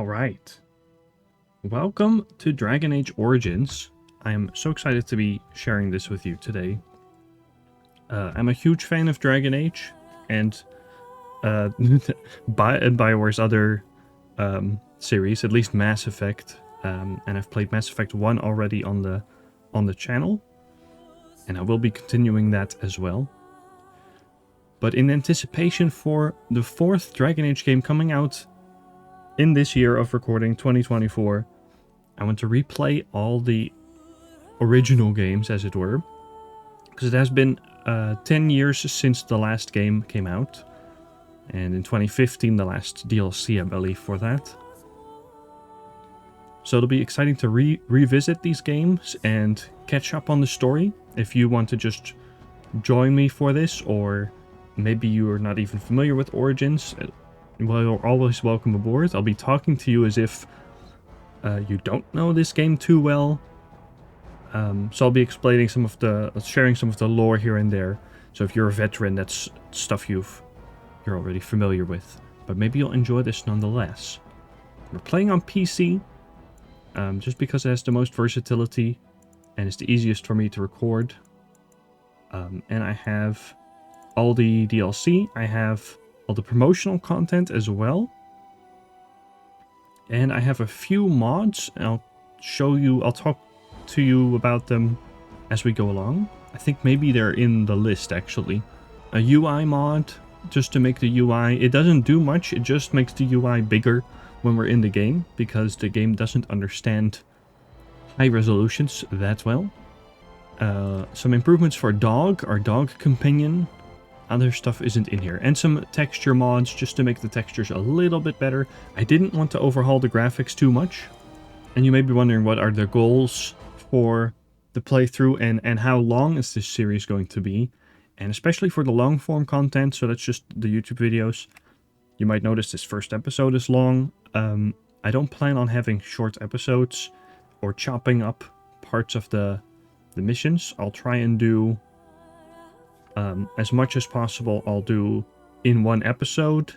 Alright. Welcome to Dragon Age Origins. I am so excited to be sharing this with you today. I'm a huge fan of Dragon Age and BioWare's other series, at least Mass Effect. And I've played Mass Effect 1 already on the channel. And I will be continuing that as well. But in anticipation for the 4th Dragon Age game coming out in this year of recording, 2024, I want to replay all the original games, as it were. Because it has been 10 years since the last game came out. And in 2015, the last DLC, I believe, for that. So it'll be exciting to revisit these games and catch up on the story. If you want to just join me for this, or maybe you are not even familiar with Origins, well, you're always welcome aboard. I'll be talking to you as if you don't know this game too well. So I'll be explaining sharing some of the lore here and there. So if you're a veteran, that's stuff you're already familiar with. But maybe you'll enjoy this nonetheless. We're playing on PC, just because it has the most versatility and it's the easiest for me to record. And I have all the DLC. I have all the promotional content as well. And I have a few mods, and I'll talk to you about them as we go along. I think maybe they're in the list, actually. A UI mod, just to make the UI, it doesn't do much, it just makes the UI bigger when we're in the game, because the game doesn't understand high resolutions that well. Some improvements for our dog companion. Other stuff isn't in here. And some texture mods just to make the textures a little bit better. I didn't want to overhaul the graphics too much. And you may be wondering, what are the goals for the playthrough and how long is this series going to be? And especially for the long form content, so that's just the YouTube videos. You might notice this first episode is long. I don't plan on having short episodes or chopping up parts of the missions. I'll try and do as much as possible. I'll do in one episode,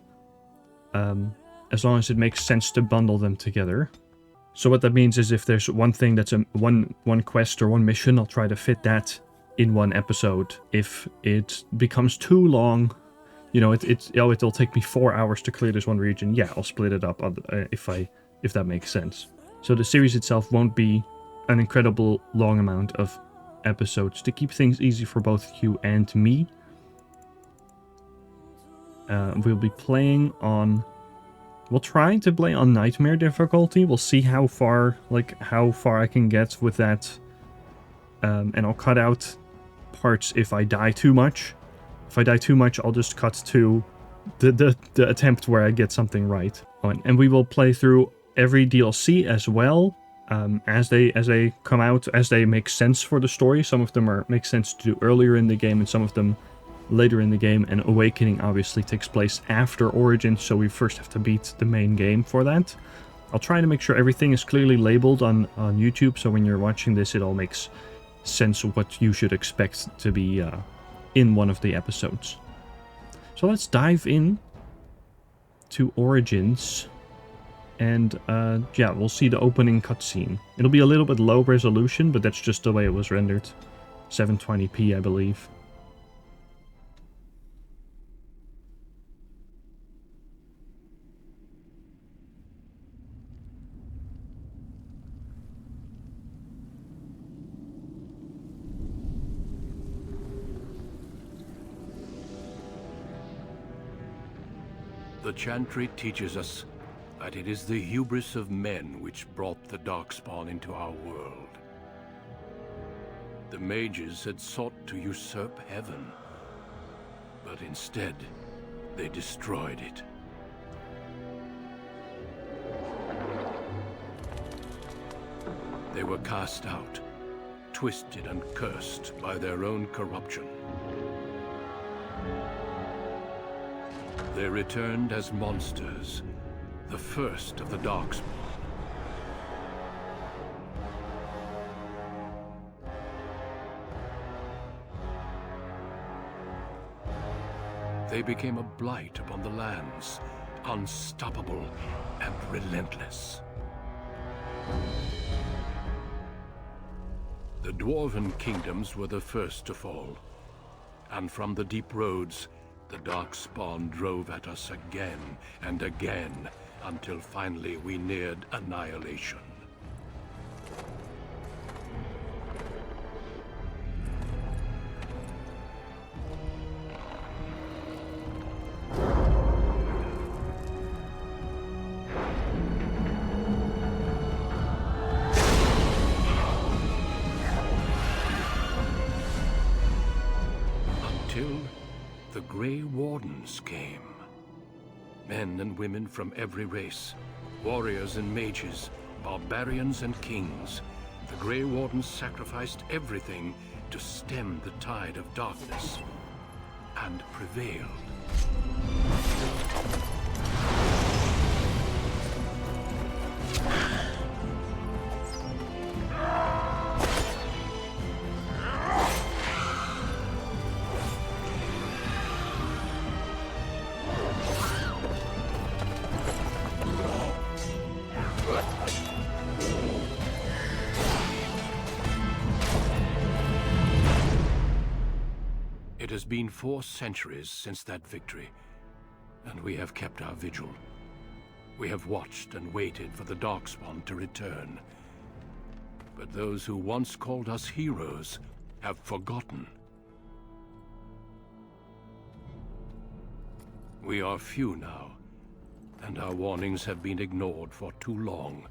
as long as it makes sense to bundle them together. So what that means is, if there's one thing that's one quest or one mission, I'll try to fit that in one episode. If it becomes too long, you know, it'll take me 4 hours to clear this one region, yeah, I'll split it up if that makes sense. So the series itself won't be an incredible long amount of episodes, to keep things easy for both you and me. We'll try to play on Nightmare difficulty. We'll see how far I can get with that. And I'll cut out parts if I die too much. If I die too much, I'll just cut to the attempt where I get something right. And we will play through every DLC as well. As they come out, as they make sense for the story. Some of them make sense to do earlier in the game, and some of them later in the game. And Awakening obviously takes place after Origins, so we first have to beat the main game for that. I'll try to make sure everything is clearly labeled on YouTube, so when you're watching this, it all makes sense of what you should expect to be in one of the episodes. So let's dive in to Origins. And, yeah, we'll see the opening cutscene. It'll be a little bit low resolution, but that's just the way it was rendered. 720p, I believe. The Chantry teaches us that it is the hubris of men which brought the Darkspawn into our world. The Mages had sought to usurp heaven, but instead, they destroyed it. They were cast out, twisted and cursed by their own corruption. They returned as monsters, the first of the Darkspawn. They became a blight upon the lands unstoppable and relentless. The dwarven kingdoms were the first to fall, and from the deep roads, the darkspawn drove at us again and again, until finally we neared annihilation. Until the Grey Wardens came. Men and women from every race, warriors and mages, barbarians and kings. The Grey Wardens sacrificed everything to stem the tide of darkness, and prevailed. It has been 4 centuries since that victory, and we have kept our vigil. We have watched and waited for the Darkspawn to return. But those who once called us heroes have forgotten. We are few now, and our warnings have been ignored for too long.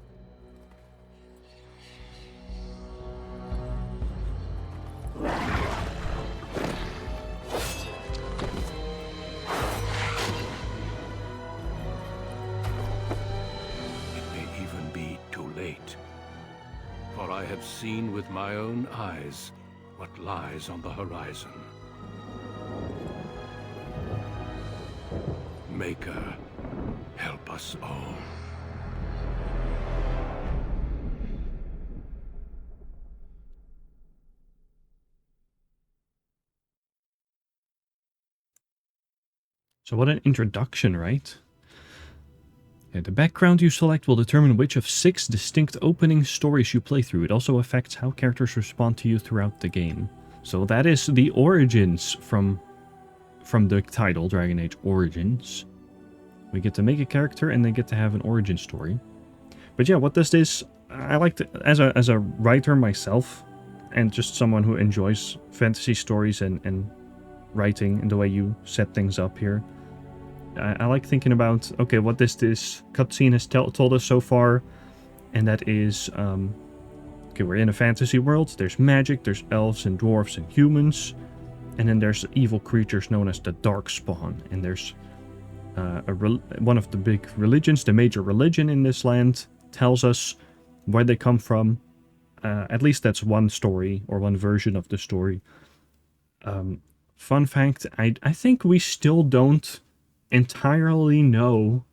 For I have seen with my own eyes what lies on the horizon. Maker, help us all. So what an introduction, right? Yeah, the background you select will determine which of 6 distinct opening stories you play through. It also affects how characters respond to you throughout the game. So that is the origins from the title, Dragon Age Origins. We get to make a character and they get to have an origin story. But yeah, what does this... I like to, as a writer myself, and just someone who enjoys fantasy stories and writing and the way you set things up here. I like thinking about, okay, what this cutscene has told us so far, and that is, okay, we're in a fantasy world, there's magic, there's elves and dwarves and humans, and then there's evil creatures known as the Darkspawn, and there's one of the big religions, the major religion in this land, tells us where they come from. At least that's one story, or one version of the story. Fun fact, I think we still don't entirely know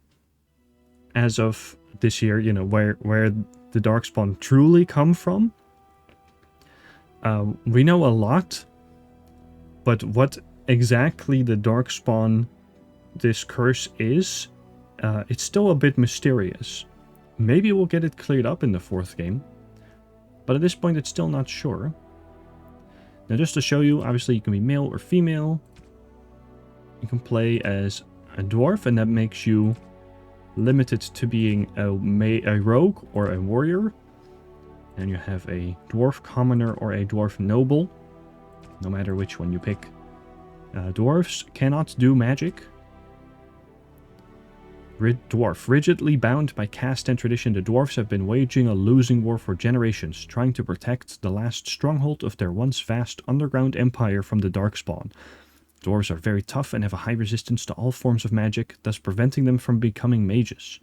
as of this year, you know, where the Darkspawn truly come from. We know a lot, but what exactly the Darkspawn, this curse is, it's still a bit mysterious. Maybe we'll get it cleared up in the 4th game, but at this point it's still not sure. Now just to show you, obviously you can be male or female. You can play as a dwarf, and that makes you limited to being a rogue or a warrior. And you have a dwarf commoner or a dwarf noble, no matter which one you pick. Dwarves cannot do magic. Dwarf. Rigidly bound by caste and tradition, the dwarves have been waging a losing war for generations, trying to protect the last stronghold of their once vast underground empire from the Darkspawn. Dwarves are very tough and have a high resistance to all forms of magic, thus preventing them from becoming mages.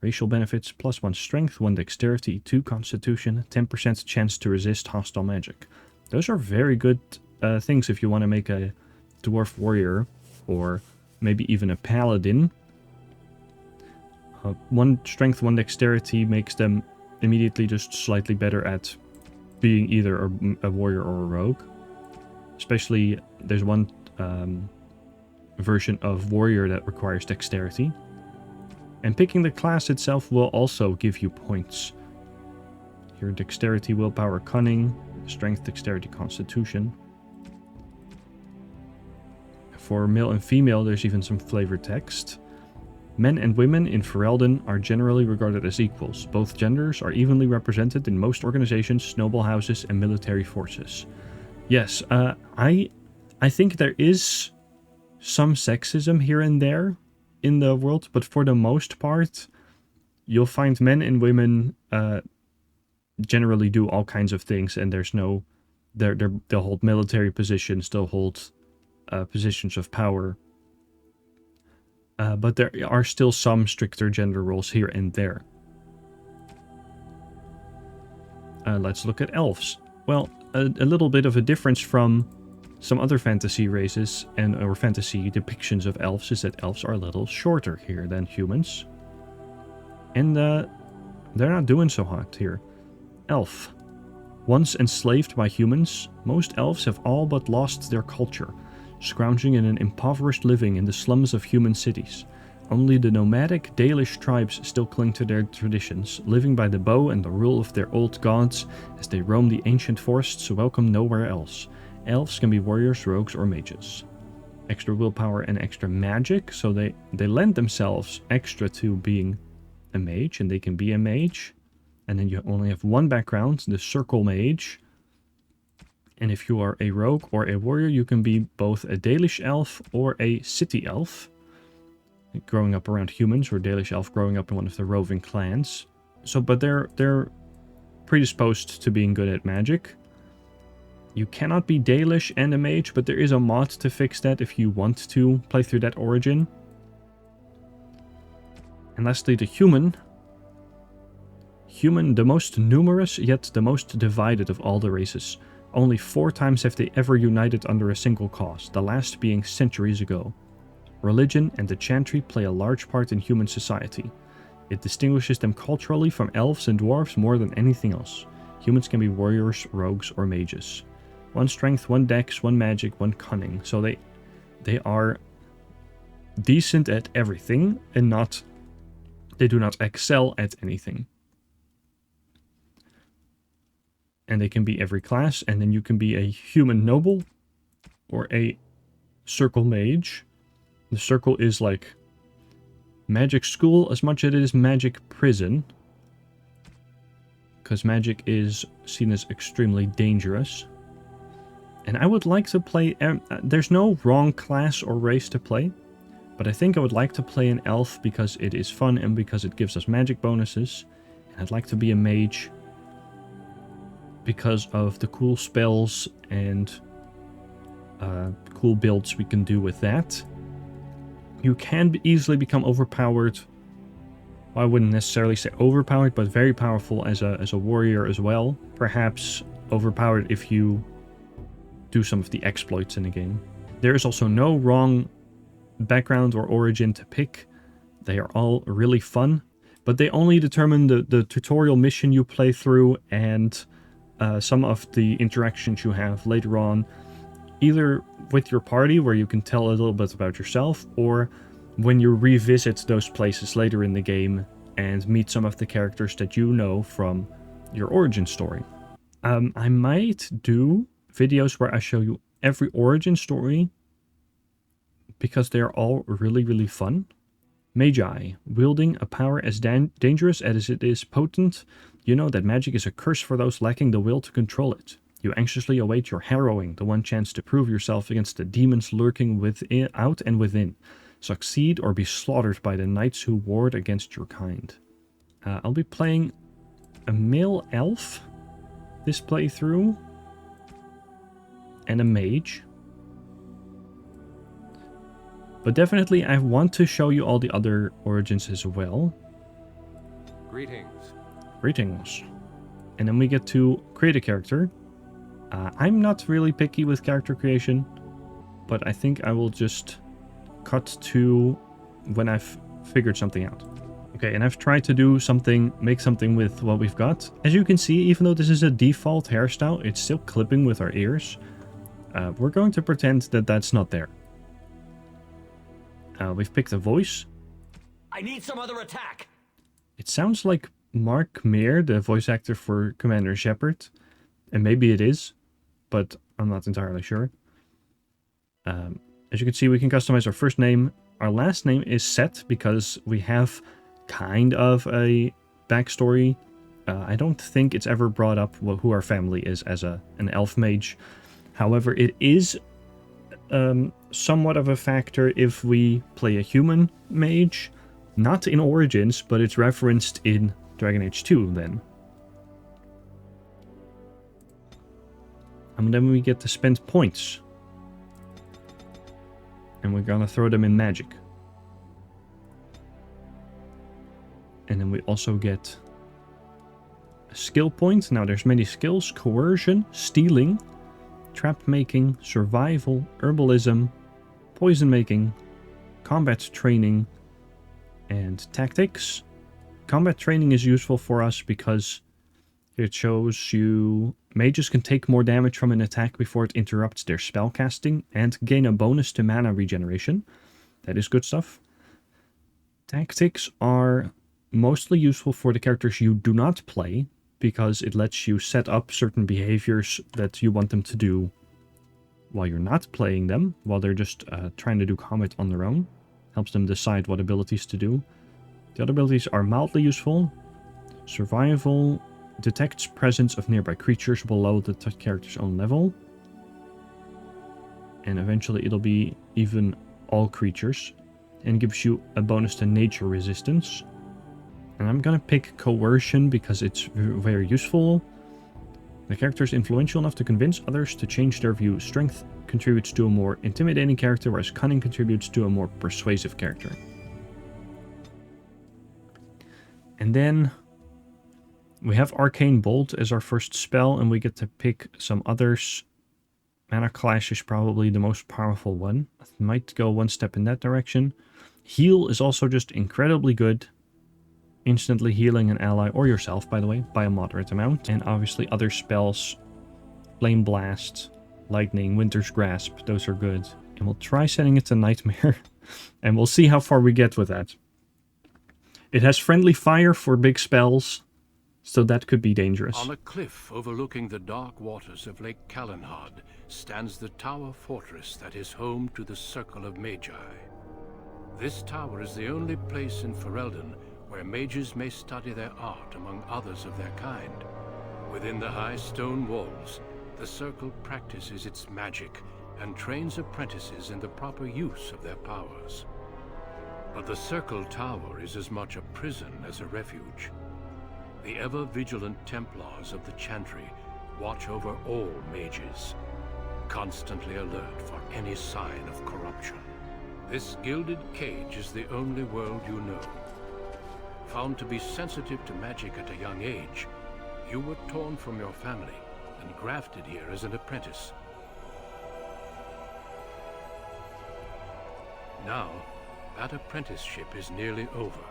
Racial benefits: +1 strength, 1 dexterity, 2 constitution, 10% chance to resist hostile magic. Those are very good things if you want to make a dwarf warrior, or maybe even a paladin. 1 strength, 1 dexterity makes them immediately just slightly better at being either a warrior or a rogue. Especially, there's one version of warrior that requires dexterity. And picking the class itself will also give you points. Here, dexterity, willpower, cunning, strength, dexterity, constitution. For male and female, there's even some flavored text. Men and women in Ferelden are generally regarded as equals. Both genders are evenly represented in most organizations, noble houses, and military forces. Yes, I think there is some sexism here and there in the world, but for the most part, you'll find men and women generally do all kinds of things, and there's no... They'll hold military positions, they'll hold positions of power. But there are still some stricter gender roles here and there. Let's look at elves. Well, a little bit of a difference from some other fantasy races or fantasy depictions of elves is that elves are a little shorter here than humans. And they're not doing so hot here. Elf. Once enslaved by humans, most elves have all but lost their culture, scrounging in an impoverished living in the slums of human cities. Only the nomadic Dalish tribes still cling to their traditions, living by the bow and the rule of their old gods as they roam the ancient forests welcome nowhere else. Elves can be warriors, rogues, or mages. Extra willpower and extra magic, so they lend themselves extra to being a mage, and they can be a mage. And then you only have one background, the circle mage. And if you are a rogue or a warrior, you can be both a Dalish elf or a city elf, growing up around humans, or Dalish elf growing up in one of the roving clans. So, but they're predisposed to being good at magic. You cannot be Dalish and a mage, but there is a mod to fix that if you want to play through that origin. And lastly, the human. Human, the most numerous, yet the most divided of all the races. Only 4 times have they ever united under a single cause, the last being centuries ago. Religion and the chantry play a large part in human society. It distinguishes them culturally from elves and dwarves more than anything else. Humans can be warriors, rogues, or mages. 1 strength, 1 dex, 1 magic, 1 cunning. So they are decent at everything, and they do not excel at anything. And they can be every class, and then you can be a human noble or a circle mage. The circle is like magic school as much as it is magic prison, because magic is seen as extremely dangerous. And I would like to play... there's no wrong class or race to play, but I think I would like to play an elf because it is fun and because it gives us magic bonuses. And I'd like to be a mage because of the cool spells and cool builds we can do with that. You can easily become overpowered. Well, I wouldn't necessarily say overpowered, but very powerful as a warrior as well. Perhaps overpowered if you do some of the exploits in the game. There is also no wrong background or origin to pick. They are all really fun, but they only determine the tutorial mission you play through and some of the interactions you have later on, either with your party, where you can tell a little bit about yourself, or when you revisit those places later in the game and meet some of the characters that you know from your origin story. I might do videos where I show you every origin story, because they are all really, really fun. Magi, wielding a power as dangerous as it is potent, you know that magic is a curse for those lacking the will to control it. You anxiously await your Harrowing, the one chance to prove yourself against the demons lurking out and within. Succeed or be slaughtered by the knights who ward against your kind. I'll be playing a male elf this playthrough, and a mage. But definitely I want to show you all the other origins as well. Greetings. Greetings. And then we get to create a character. I'm not really picky with character creation, but I think I will just cut to when I've figured something out. Okay, and I've tried to do something, make something with what we've got. As you can see, even though this is a default hairstyle, it's still clipping with our ears. We're going to pretend that that's not there. We've picked a voice. I need some other attack. It sounds like Mark Meer, the voice actor for Commander Shepard. And maybe it is, but I'm not entirely sure. As you can see, we can customize our first name. Our last name is set because we have kind of a backstory. I don't think it's ever brought up who our family is as an elf mage. However, it is somewhat of a factor if we play a human mage. Not in Origins, but it's referenced in Dragon Age 2 then. And then we get to spend points. And we're gonna throw them in magic. And then we also get a skill point. Now there's many skills: coercion, stealing, trap making, survival, herbalism, poison making, combat training, and tactics. Combat training is useful for us because it shows you mages can take more damage from an attack before it interrupts their spellcasting and gain a bonus to mana regeneration. That is good stuff. Tactics are mostly useful for the characters you do not play because it lets you set up certain behaviors that you want them to do while you're not playing them, while they're just trying to do combat on their own. Helps them decide what abilities to do. The other abilities are mildly useful. Survival detects presence of nearby creatures below the character's own level. And eventually it'll be even all creatures. And gives you a bonus to nature resistance. And I'm gonna pick coercion because it's very useful. The character is influential enough to convince others to change their view. Strength contributes to a more intimidating character, whereas cunning contributes to a more persuasive character. And then we have Arcane Bolt as our first spell, and we get to pick some others. Mana Clash is probably the most powerful one. I might go one step in that direction. Heal is also just incredibly good. Instantly healing an ally, or yourself, by the way, by a moderate amount. And obviously other spells. Flame Blast, Lightning, Winter's Grasp, those are good. And we'll try setting it to Nightmare. And we'll see how far we get with that. It has friendly fire for big spells, so that could be dangerous. On a cliff overlooking the dark waters of Lake Kalanhad stands the tower fortress that is home to the Circle of Magi. This tower is the only place in Ferelden where mages may study their art among others of their kind. Within the high stone walls, the Circle practices its magic and trains apprentices in the proper use of their powers. But the Circle Tower is as much a prison as a refuge. The ever-vigilant Templars of the Chantry watch over all mages, constantly alert for any sign of corruption. This gilded cage is the only world you know. Found to be sensitive to magic at a young age, you were torn from your family and grafted here as an apprentice. Now, that apprenticeship is nearly over.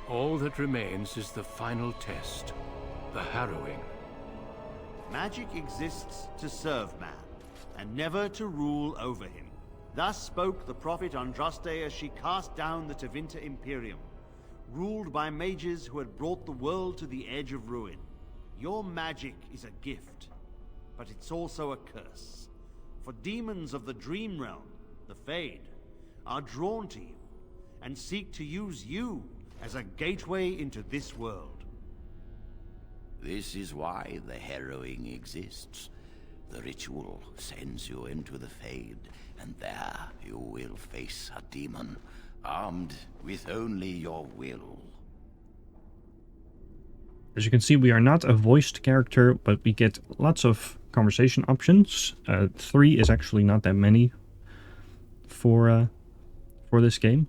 All that remains is the final test, the Harrowing. Magic exists to serve man, and never to rule over him. Thus spoke the prophet Andraste as she cast down the Tevinter Imperium, ruled by mages who had brought the world to the edge of ruin. Your magic is a gift, but it's also a curse. For demons of the Dream Realm, the Fade, are drawn to you, and seek to use you as a gateway into this world. This is why the Harrowing exists. The ritual sends you into the Fade, and there you will face a demon, armed with only your will. As you can see, we are not a voiced character, but we get lots of conversation options. 3 is actually not that many for this game.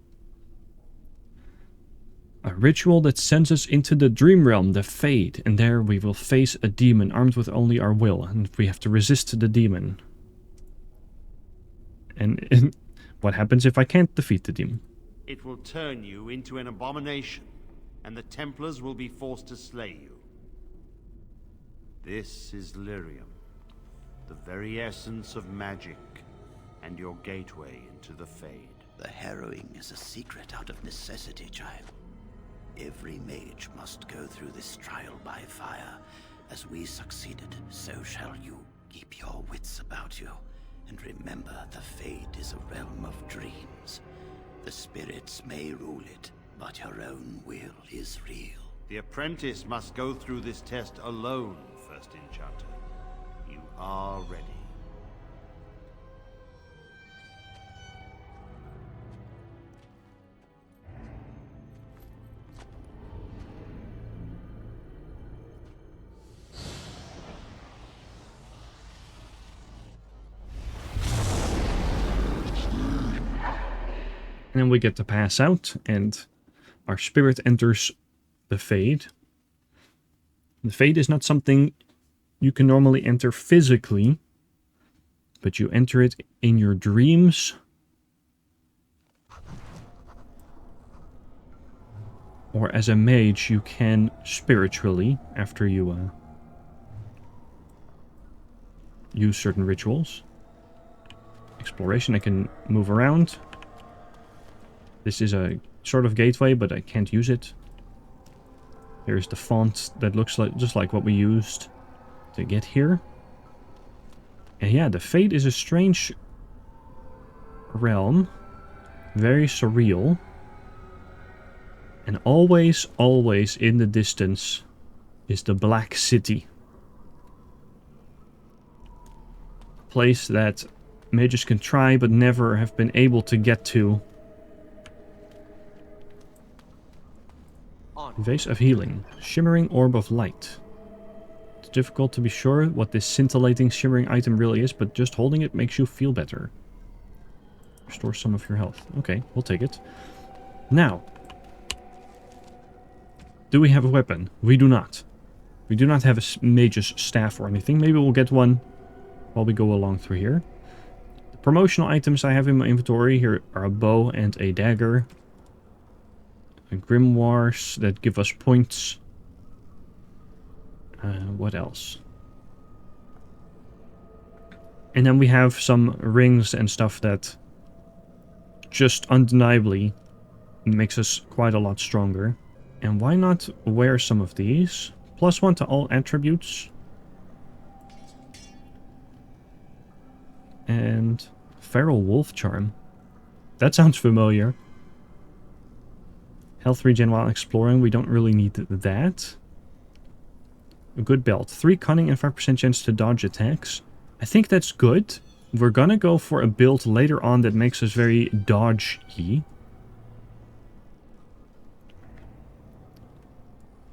A ritual that sends us into the Dream Realm, the Fade, and there we will face a demon armed with only our will, and we have to resist the demon. And what happens if I can't defeat the demon? It will turn you into an abomination, and the Templars will be forced to slay you. This is Lyrium, the very essence of magic, and your gateway into the Fade. The harrowing is a secret out of necessity, child. Every mage must go through this trial by fire. As we succeeded, so shall you. Keep your wits about you, and remember the Fade is a realm of dreams. The spirits may rule it, but your own will is real. The apprentice must go through this test alone, First Enchanter. You are ready. And then we get to pass out, and our spirit enters the Fade. The Fade is not something you can normally enter physically, but you enter it in your dreams. Or as a mage, you can spiritually, after you use certain rituals. Exploration, I can move around. This is a sort of gateway, but I can't use it. Here's the font that looks like just like what we used to get here. And yeah, the Fade is a strange realm. Very surreal. And always, always in the distance is the Black City. A place that mages can try but never have been able to get to. Vase of Healing. Shimmering Orb of Light. It's difficult to be sure what this scintillating shimmering item really is, but just holding it makes you feel better. Restore some of your health. Okay, we'll take it. Now, do we have a weapon? We do not. We do not have a mage's staff or anything. Maybe we'll get one while we go along through here. The promotional items I have in my inventory here are a bow and a dagger. Grimoires that give us points. What else? And then we have some rings and stuff that just undeniably makes us quite a lot stronger. And why not wear some of these? +1 to all attributes. And Feral Wolf Charm. That sounds familiar. Health regen while exploring, we don't really need that. A good belt. 3 cunning and 5% chance to dodge attacks. I think that's good. We're gonna go for a build later on that makes us very dodge-y.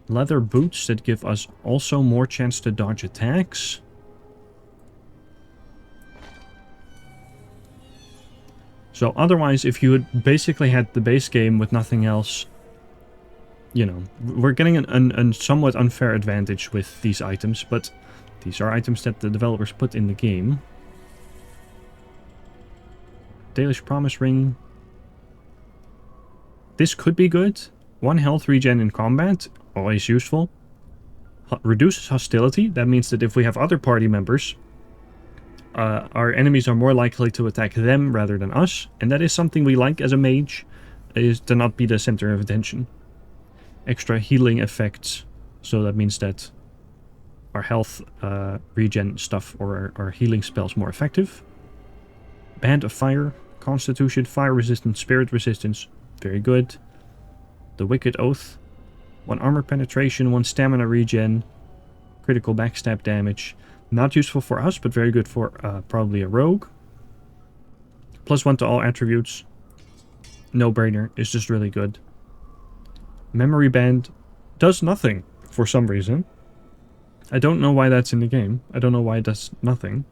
Leather boots that give us also more chance to dodge attacks. So otherwise, if you had basically had the base game with nothing else, you know, we're getting a somewhat unfair advantage with these items, but these are items that the developers put in the game. Dalish Promise Ring. This could be good. 1 health regen in combat, always useful. Reduces hostility. That means that if we have other party members, our enemies are more likely to attack them rather than us. And that is something we like as a mage, is to not be the center of attention. Extra healing effects. So that means that our health regen stuff or our healing spells more effective. Band of Fire. Constitution, Fire Resistance, Spirit Resistance. Very good. The Wicked Oath. 1 armor penetration, 1 stamina regen. Critical backstab damage. Not useful for us, but very good for probably a rogue. +1 to all attributes. No brainer. It's just really good. Memory Band does nothing for some reason. I don't know why that's in the game. I don't know why it does nothing.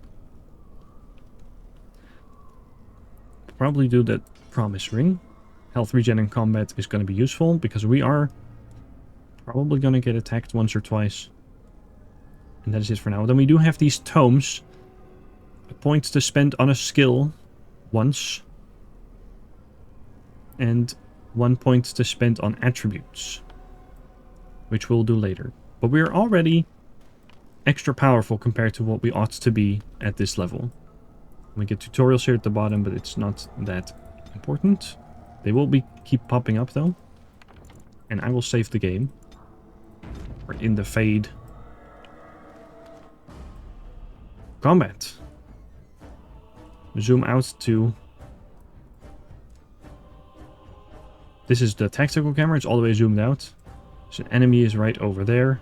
Probably do that Promise Ring. Health regen in combat is going to be useful because we are probably going to get attacked once or twice. And that is it for now. Then we do have these tomes. A point to spend on a skill once. And 1 point to spend on attributes. Which we'll do later. But we are already extra powerful compared to what we ought to be at this level. We get tutorials here at the bottom, but it's not that important. They will keep popping up though. And I will save the game. We're in the Fade. Combat. Zoom out to... This is the tactical camera, it's all the way zoomed out. So an enemy is right over there.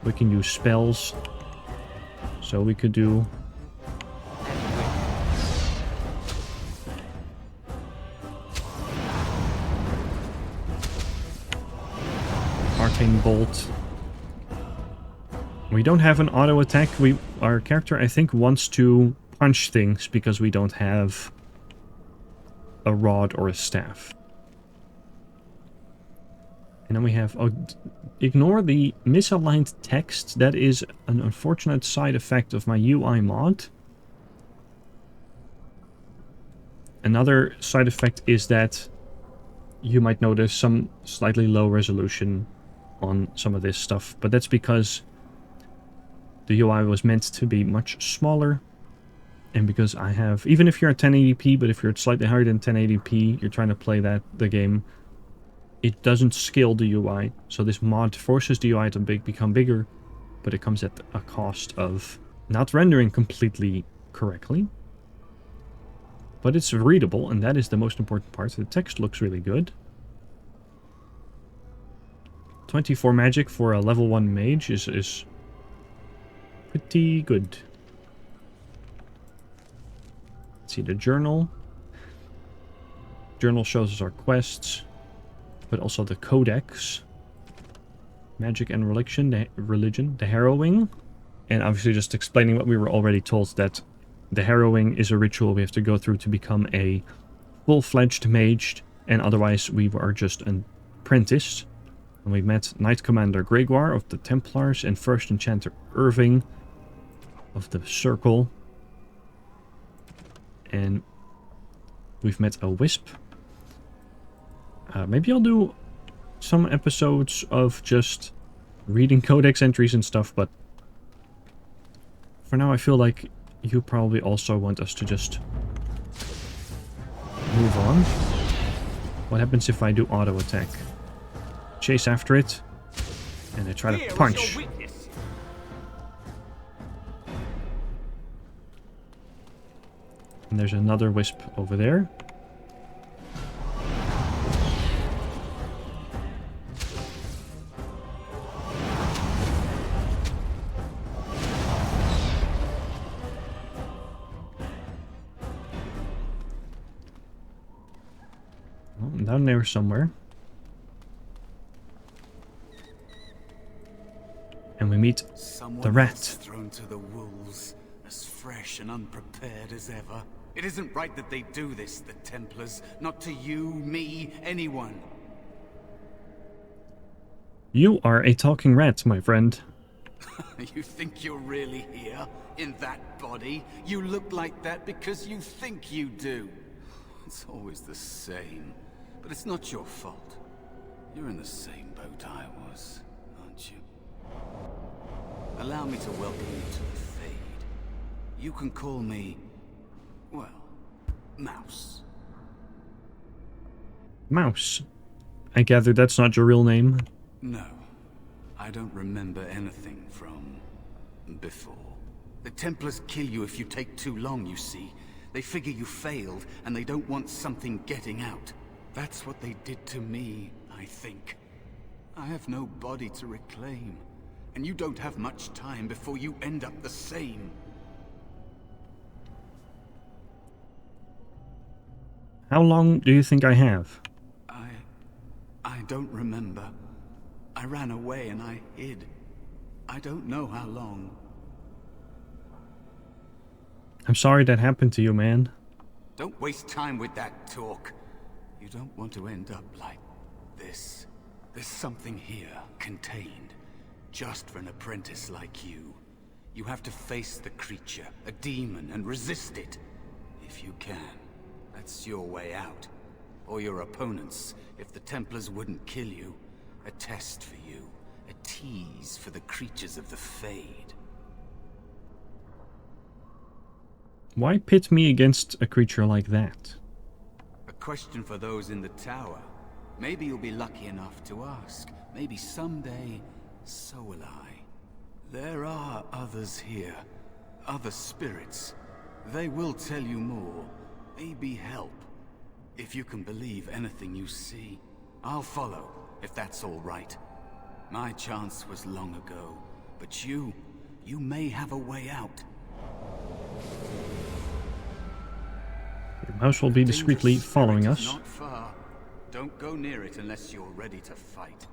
We can use spells. So we could do... Arcane Bolt. We don't have an auto attack. Our character, I think, wants to punch things because we don't have a rod or a staff. And then we have... Oh, ignore the misaligned text. That is an unfortunate side effect of my UI mod. Another side effect is that you might notice some slightly low resolution on some of this stuff, but that's because the UI was meant to be much smaller, and because I have, even if you're at 1080p, but if you're slightly higher than 1080p, you're trying to play the game, it doesn't scale the UI, so this mod forces the UI to become bigger, but it comes at a cost of not rendering completely correctly. But it's readable, and that is the most important part. The text looks really good. 24 magic for a level 1 mage is pretty good. Let's see, the journal. Journal shows us our quests, but also the codex. Magic and religion, the Harrowing. And obviously just explaining what we were already told, that the Harrowing is a ritual we have to go through to become a full-fledged mage, and otherwise we are just an apprentice. And we met Knight Commander Veilguard of the Templars and First Enchanter Irving of the Circle. And we've met a Wisp. Maybe I'll do some episodes of just reading codex entries and stuff, but for now I feel like you probably also want us to just move on. What happens if I do auto attack? Chase after it, and I try to punch. And there's another Wisp over there. Down there somewhere. And we meet the rat. Thrown to the wolves, as fresh and unprepared as ever. It isn't right that they do this, the Templars. Not to you, me, anyone. You are a talking rat, my friend. You think you're really here? In that body? You look like that because you think you do. It's always the same. But it's not your fault. You're in the same boat I was, aren't you? Allow me to welcome you to the Fade. You can call me, well, Mouse. Mouse. I gather that's not your real name. No. I don't remember anything from before. The Templars kill you if you take too long, you see. They figure you failed, and they don't want something getting out. That's what they did to me, I think. I have no body to reclaim, and you don't have much time before you end up the same. How long do you think I have? I don't remember. I ran away and I hid. I don't know how long. I'm sorry that happened to you, man. Don't waste time with that talk. You don't want to end up like this. There's something here, contained, just for an apprentice like you. You have to face the creature, a demon, and resist it. If you can. That's your way out. Or your opponents, if the Templars wouldn't kill you. A test for you. A tease for the creatures of the Fade. Why pit me against a creature like that? question for those in the tower. Maybe you'll be lucky enough to ask. Maybe someday, so will I. There are others here. Other spirits. They will tell you more. Maybe help. If you can believe anything you see, I'll follow, if that's all right. My chance was long ago, but you may have a way out. Your mouse will be discreetly following us. Not far. Don't go near it unless you're ready to fight.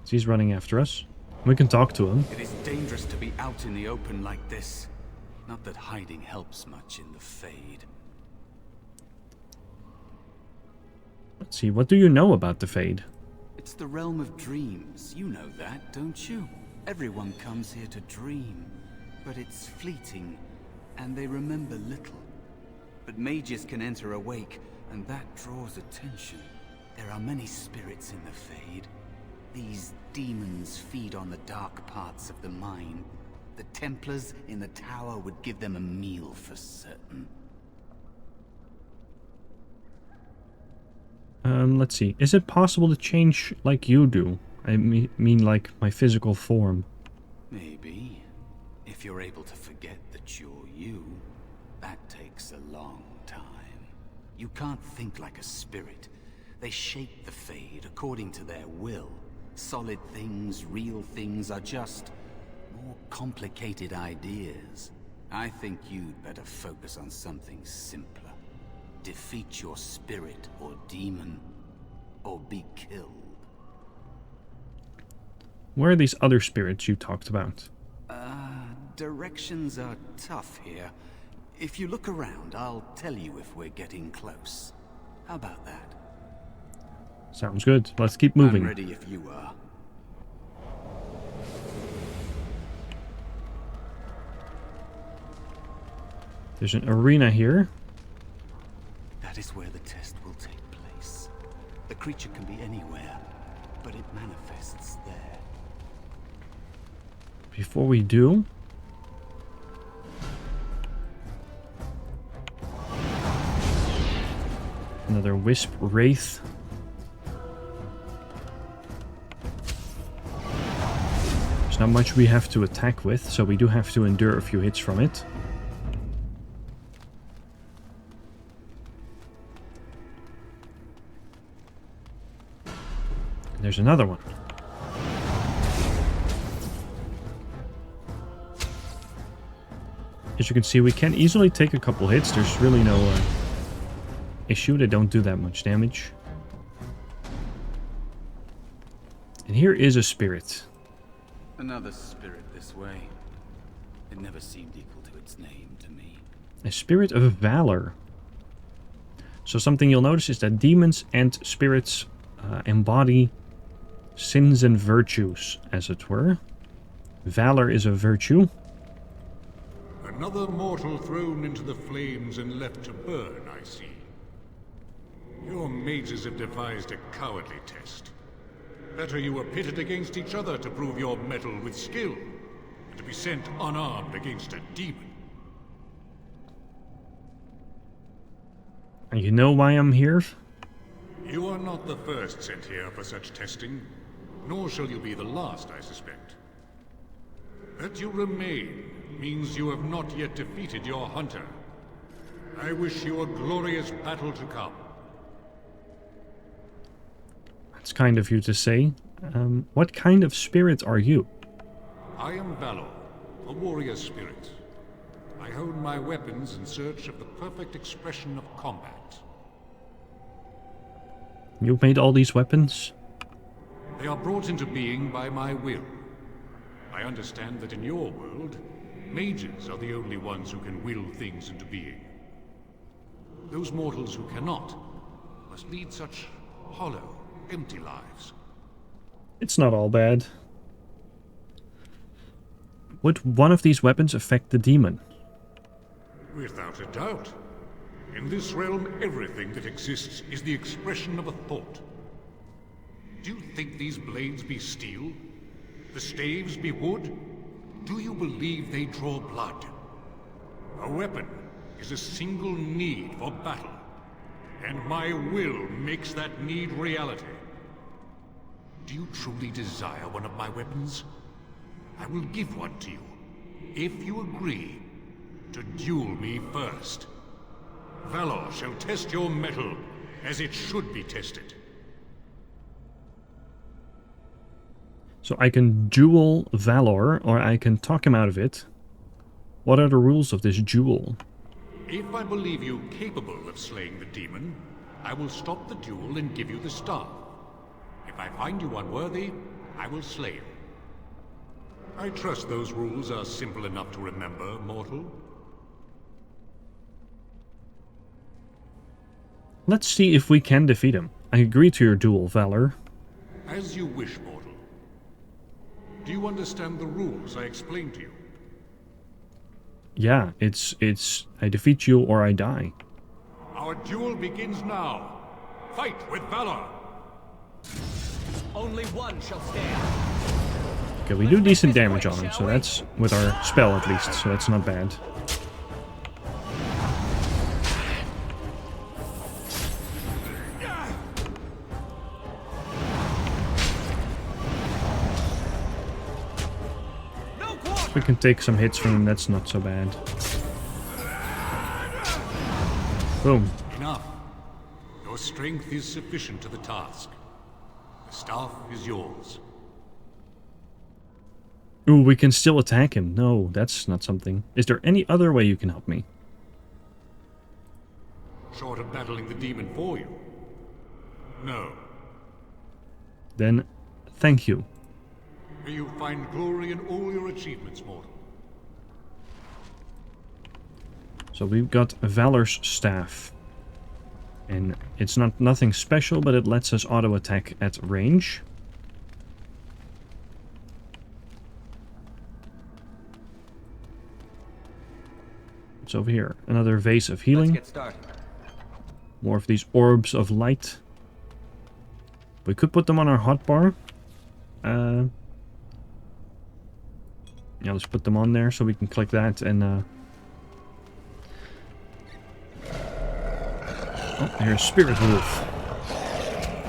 He's running after us. We can talk to him. It is dangerous to be out in the open like this. Not that hiding helps much in the Fade. Let's see, what do you know about the Fade? It's the realm of dreams. You know that, don't you? Everyone comes here to dream. But it's fleeting, and they remember little. But mages can enter awake, and that draws attention. There are many spirits in the Fade. These demons feed on the dark parts of the mind. The Templars in the tower would give them a meal for certain. Let's see. Is it possible to change like you do? I mean like my physical form. Maybe. If you're able to forget that you're you, that takes a long time. You can't think like a spirit. They shape the Fade according to their will. Solid things, real things are just more complicated ideas. I think you'd better focus on something simpler. Defeat your spirit or demon, or be killed. Where are these other spirits you talked about? Directions are tough here. If you look around, I'll tell you if we're getting close. How about that? Sounds good. Let's keep moving. I'm ready if you are. There's an arena here. That is where the test will take place. The creature can be anywhere, but it manifests there. Before we do... Another Wisp Wraith. There's not much we have to attack with, so we do have to endure a few hits from it. There's another one. As you can see, we can easily take a couple hits. There's really no issue. They don't do that much damage. And here is a spirit. Another spirit this way. It never seemed equal to its name to me. A spirit of valor. So something you'll notice is that demons and spirits embody sins and virtues, as it were. Valor is a virtue. Another mortal thrown into the flames and left to burn, I see. Your mages have devised a cowardly test. Better you were pitted against each other to prove your mettle with skill, and to be sent unarmed against a demon. And you know why I'm here? You are not the first sent here for such testing, nor shall you be the last, I suspect. That you remain means you have not yet defeated your hunter. I wish you a glorious battle to come. That's kind of you to say. What kind of spirit are you? I am Valor, a warrior spirit. I hone my weapons in search of the perfect expression of combat. You've made all these weapons? They are brought into being by my will. I understand that in your world, mages are the only ones who can will things into being. Those mortals who cannot must lead such hollow, empty lives. It's not all bad. Would one of these weapons affect the demon? Without a doubt. In this realm, everything that exists is the expression of a thought. Do you think these blades be steel? The staves be wood? Do you believe they draw blood? A weapon is a single need for battle, and my will makes that need reality. Do you truly desire one of my weapons? I will give one to you, if you agree to duel me first. Valor shall test your mettle as it should be tested. So I can duel Valor, or I can talk him out of it. What are the rules of this duel? If I believe you capable of slaying the demon, I will stop the duel and give you the staff. If I find you unworthy, I will slay you. I trust those rules are simple enough to remember, mortal. Let's see if we can defeat him. I agree to your duel, Valor. As you wish, mortal. Do you understand the rules I explained to you? Yeah, it's I defeat you or I die. Our duel begins now. Fight with valor. Only one shall stand. Okay, we do decent damage on him, so that's with our spell at least, so that's not bad. We can take some hits from him, that's not so bad. Boom. Enough. Your strength is sufficient to the task. The staff is yours. Ooh, we can still attack him. No, that's not something. Is there any other way you can help me? Short of battling the demon for you? No. Then, thank you. May you find glory in all your achievements, mortal. So we've got Valor's Staff. And it's nothing special, but it lets us auto-attack at range. It's over here. Another vase of healing. Let's get started. More of these orbs of light. We could put them on our hotbar. Yeah, let's put them on there so we can click that and oh, here's Spirit Wolf.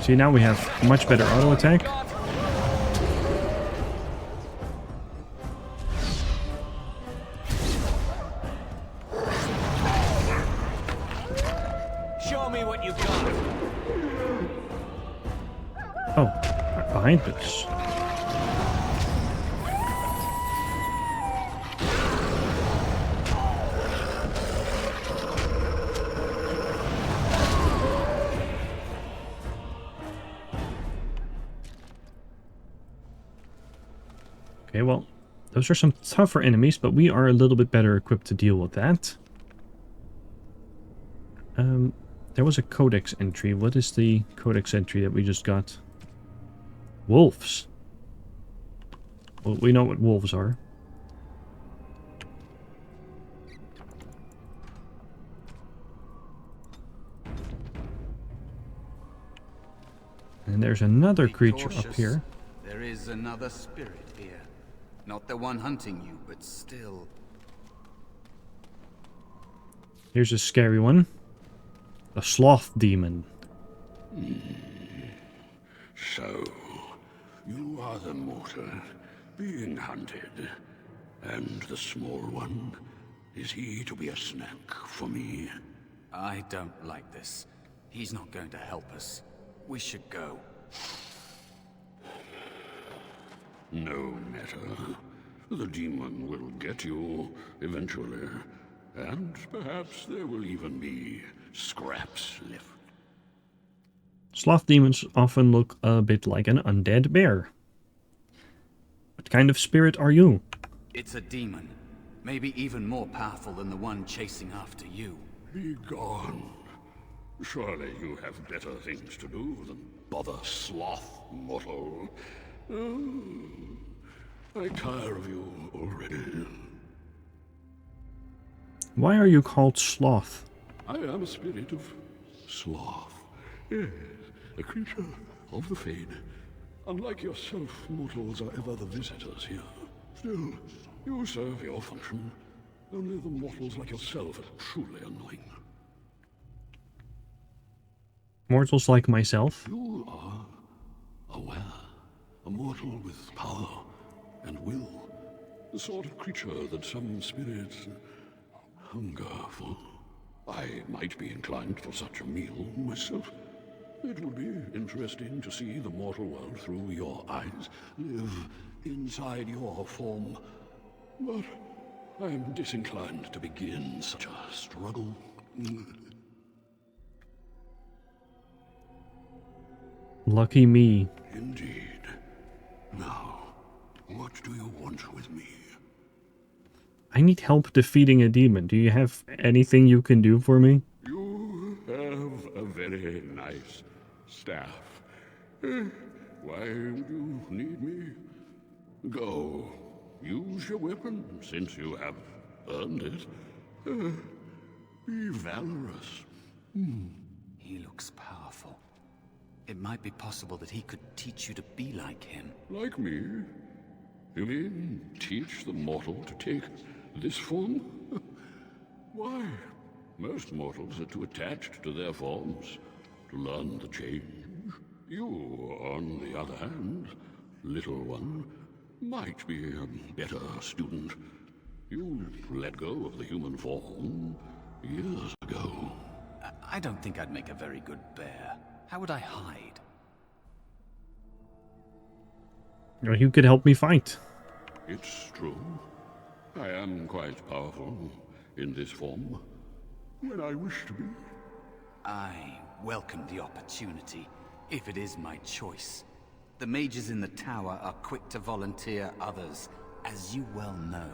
See, now we have much better auto attack. Show me what you've got. Oh, right behind us. Okay, well, those are some tougher enemies, but we are a little bit better equipped to deal with that. There was a codex entry. What is the codex entry that we just got? Wolves. Well, we know what wolves are. And there's another creature up here. There is another spirit here. Not the one hunting you, but still. Here's a scary one. The sloth demon. So, you are the mortal being hunted. And the small one, is he to be a snack for me? I don't like this. He's not going to help us. We should go. No matter. The demon will get you eventually. And perhaps there will even be scraps left. Sloth demons often look a bit like an undead bear. What kind of spirit are you? It's a demon. Maybe even more powerful than the one chasing after you. Be gone. Surely you have better things to do than bother sloth, mortal. I tire of you already. Why are you called Sloth? I am a spirit of sloth. Yes, a creature of the Fade. Unlike yourself, mortals are ever the visitors here. Still, you serve your function. Only the mortals like yourself are truly annoying. Mortals like myself? You are aware. A mortal with power and will. The sort of creature that some spirits hunger for. I might be inclined for such a meal myself. It would be interesting to see the mortal world through your eyes, live inside your form. But I am disinclined to begin such a struggle. Lucky me. Indeed. Now, what do you want with me? I need help defeating a demon. Do you have anything you can do for me? You have a very nice staff. Why would you need me? Go. Use your weapon, since you have earned it. Be valorous. He looks powerful. It might be possible that he could teach you to be like him. Like me? You mean teach the mortal to take this form? Why? Most mortals are too attached to their forms to learn the change. You, on the other hand, little one, might be a better student. You let go of the human form years ago. I don't think I'd make a very good bear. How would I hide? You could help me fight. It's true. I am quite powerful in this form. When I wish to be. I welcome the opportunity, if it is my choice. The mages in the tower are quick to volunteer others, as you well know.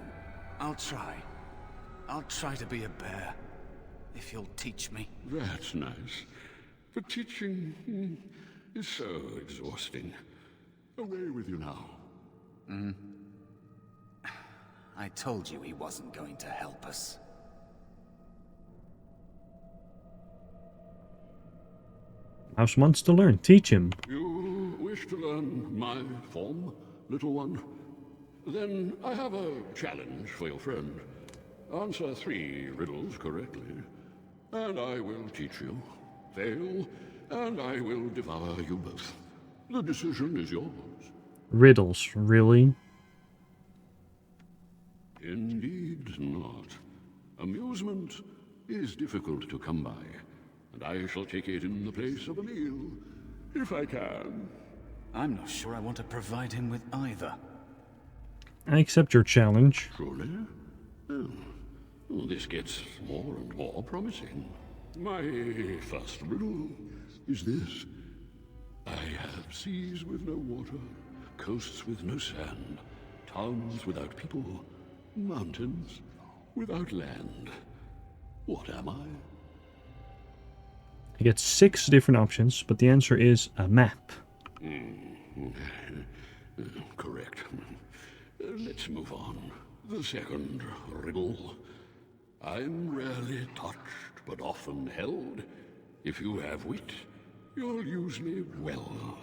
I'll try. I'll try to be a bear, if you'll teach me. That's nice. But teaching is so exhausting. Away with you now. I told you he wasn't going to help us. Mouse wants to learn. Teach him. You wish to learn my form, little one? Then I have a challenge for your friend. Answer 3 riddles correctly, and I will teach you. Fail, and I will devour you both. The decision is yours. Riddles, really? Indeed not. Amusement is difficult to come by, and I shall take it in the place of a meal, if I can. I'm not sure I want to provide him with either. I accept your challenge. Truly? Well, this gets more and more promising. My first riddle is this. I have seas with no water, coasts with no sand, towns without people, mountains without land. What am I? I get 6 different options, but the answer is a map. Correct. Let's move on. The second riddle. I'm rarely touched, but often held. If you have wit, you'll use me well.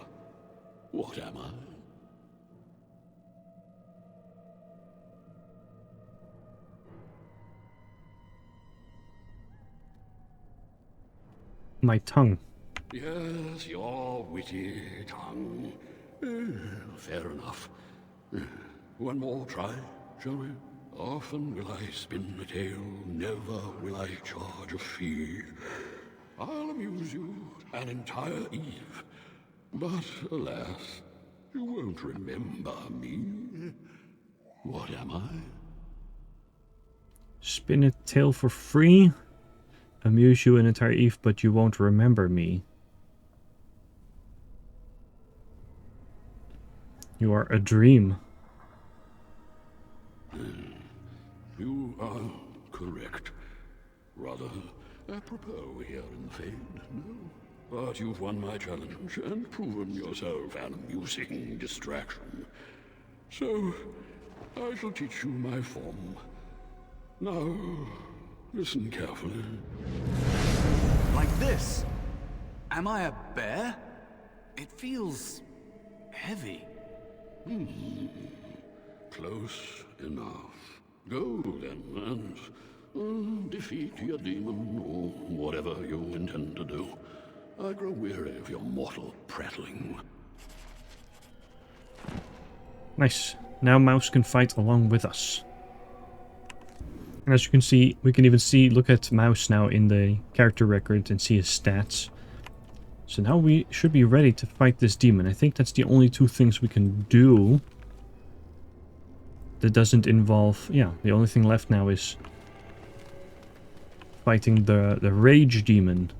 What am I? My tongue. Yes, your witty tongue. Fair enough. One more try, shall we? Often will I spin a tale, never will I charge a fee. I'll amuse you an entire eve, but alas, you won't remember me. What am I? Spin a tale for free. Amuse you an entire eve, but you won't remember me. You are a dream. You are correct. Rather apropos here in the Fade, no? But you've won my challenge and proven yourself an amusing distraction. So, I shall teach you my form. Now, listen carefully. Like this? Am I a bear? It feels heavy. Close enough. Go then, and defeat your demon, or whatever you intend to do. I grow weary of your mortal prattling. Nice. Now Mouse can fight along with us. And as you can see, we can even see, look at Mouse now in the character record and see his stats. So now we should be ready to fight this demon. I think that's the only two things we can do. That doesn't involve... Yeah, the only thing left now is fighting the rage demon.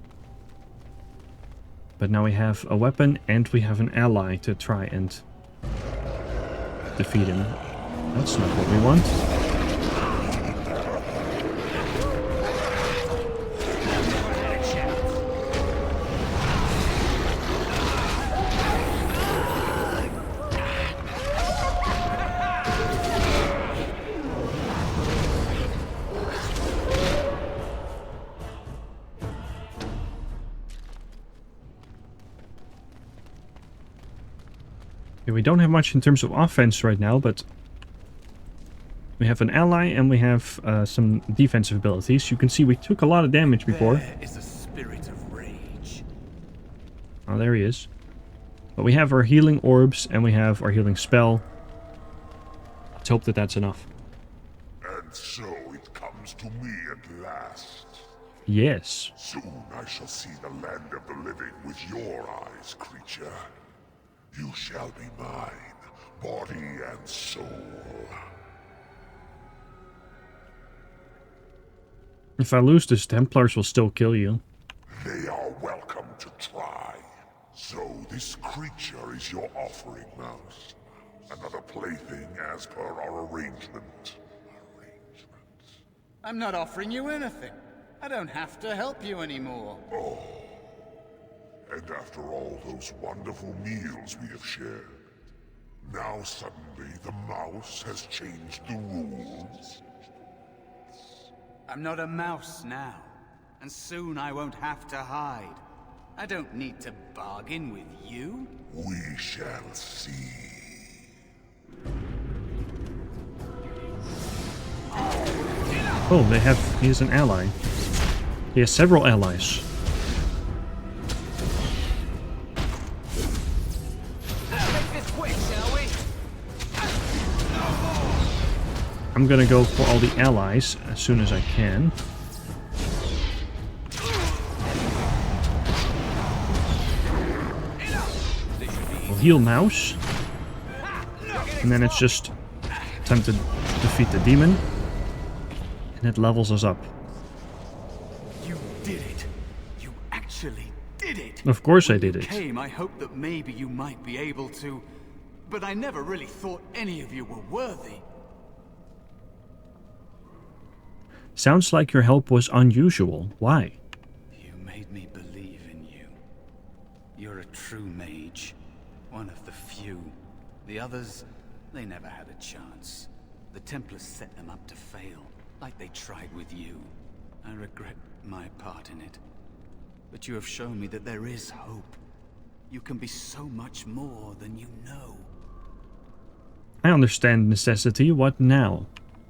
But now we have a weapon and we have an ally to try and defeat him. That's not what we want. We don't have much in terms of offense right now, but we have an ally and we have some defensive abilities. You can see we took a lot of damage before. There is a spirit of rage. Oh, there he is. But we have our healing orbs and we have our healing spell. Let's hope that that's enough. And so it comes to me at last. Yes. Soon I shall see the land of the living with your eyes, creature. You shall be mine, body and soul. If I lose this, Templars will still kill you. They are welcome to try. So this creature is your offering, Mouse. Another plaything as per our arrangement. I'm not offering you anything. I don't have to help you anymore. Oh. And after all those wonderful meals we have shared, now suddenly the mouse has changed the rules? I'm not a mouse now, and soon I won't have to hide. I don't need to bargain with you. We shall see. Oh, he is an ally. He has several allies. I'm gonna go for all the allies as soon as I can. We'll heal Mouse. And then it's just time to defeat the demon. And it levels us up. You did it. You actually did it. Of course I did it. Came, I hoped that maybe you might be able to, but I never really thought any of you were worthy. Sounds like your help was unusual. Why? You made me believe in you. You're a true mage. One of the few. The others, they never had a chance. The Templars set them up to fail, like they tried with you. I regret my part in it. But you have shown me that there is hope. You can be so much more than you know. I understand necessity. What now?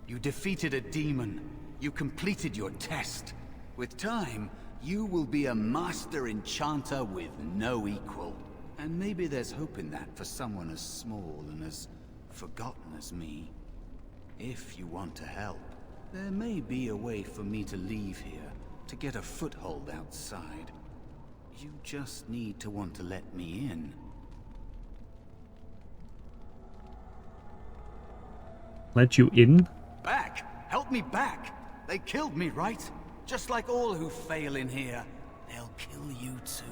You defeated a demon. You completed your test. With time, you will be a master enchanter with no equal. And maybe there's hope in that for someone as small and as forgotten as me. If you want to help, there may be a way for me to leave here, to get a foothold outside. You just need to want to let me in. Let you in? Back! Help me back! They killed me, right? Just like all who fail in here. They'll kill you too.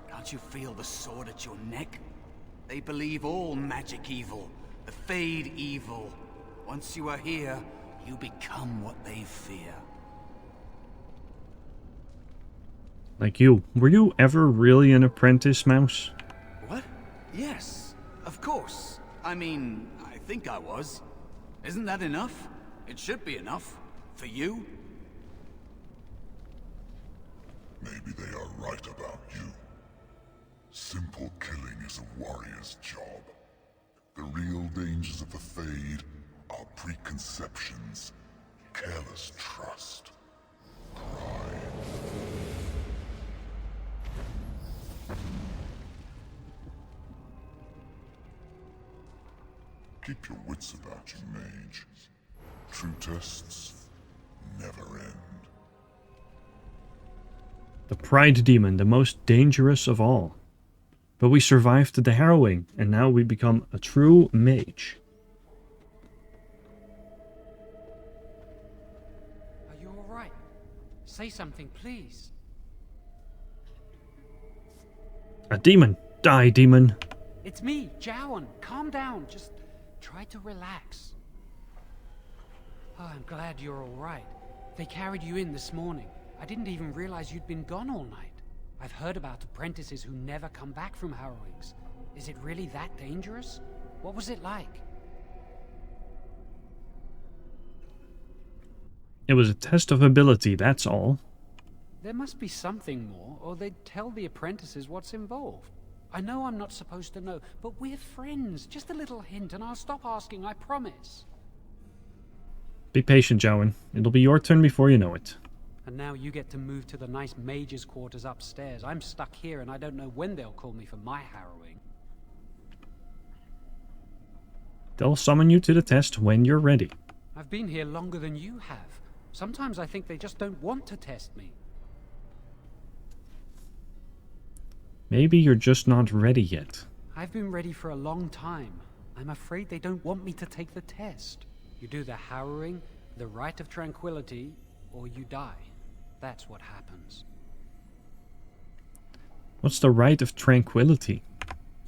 Can't you feel the sword at your neck? They believe all magic evil, the Fade evil. Once you are here, you become what they fear. Like you. Were you ever really an apprentice, Mouse? What? Yes, of course. I mean, I think I was. Isn't that enough? It should be enough. For you? Maybe they are right about you. Simple killing is a warrior's job. The real dangers of the Fade are Our preconceptions, careless trust, keep your wits about you, Mage. True tests never end. The Pride Demon, the most dangerous of all. But we survived the Harrowing, and now we become a true mage. Are you alright? Say something, please. A demon! Die, demon! It's me, Jowan. Calm down. Just try to relax. Oh, I'm glad you're alright. They carried you in this morning. I didn't even realize you'd been gone all night. I've heard about apprentices who never come back from Harrowings. Is it really that dangerous? What was it like? It was a test of ability, that's all. There must be something more, or they'd tell the apprentices what's involved. I know I'm not supposed to know, but we're friends. Just a little hint, and I'll stop asking, I promise. Be patient, Jowan. It'll be your turn before you know it. And now you get to move to the nice mage's quarters upstairs. I'm stuck here, and I don't know when they'll call me for my harrowing. They'll summon you to the test when you're ready. I've been here longer than you have. Sometimes I think they just don't want to test me. Maybe you're just not ready yet. I've been ready for a long time. I'm afraid they don't want me to take the test. You do the harrowing, the rite of tranquility, or you die. That's what happens. What's the rite of tranquility?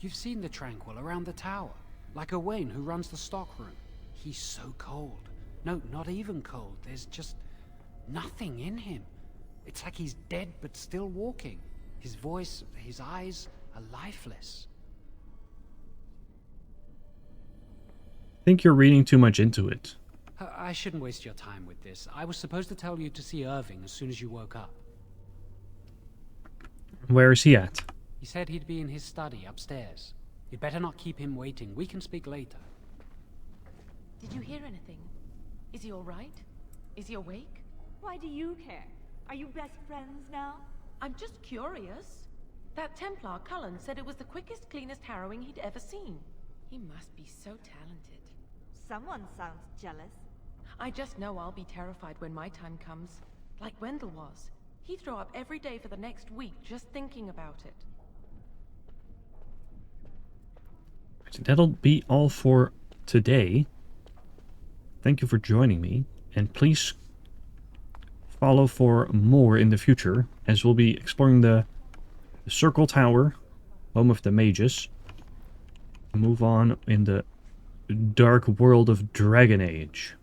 You've seen the Tranquil around the tower. Like Owain, who runs the stockroom. He's so cold. No, not even cold. There's just nothing in him. It's like he's dead but still walking. His voice, his eyes are lifeless. I think you're reading too much into it. I shouldn't waste your time with this. I was supposed to tell you to see Irving as soon as you woke up. Where is he at? He said he'd be in his study upstairs. You'd better not keep him waiting. We can speak later. Did you hear anything? Is he all right? Is he awake? Why do you care? Are you best friends now? I'm just curious. That Templar, Cullen, said it was the quickest, cleanest harrowing he'd ever seen. He must be so talented. Someone sounds jealous. I just know I'll be terrified when my time comes. Like Wendell was. He'd throw up every day for the next week just thinking about it. That'll be all for today. Thank you for joining me, and please follow for more in the future, as we'll be exploring the Circle Tower, home of the mages. Move on in the dark world of Dragon Age.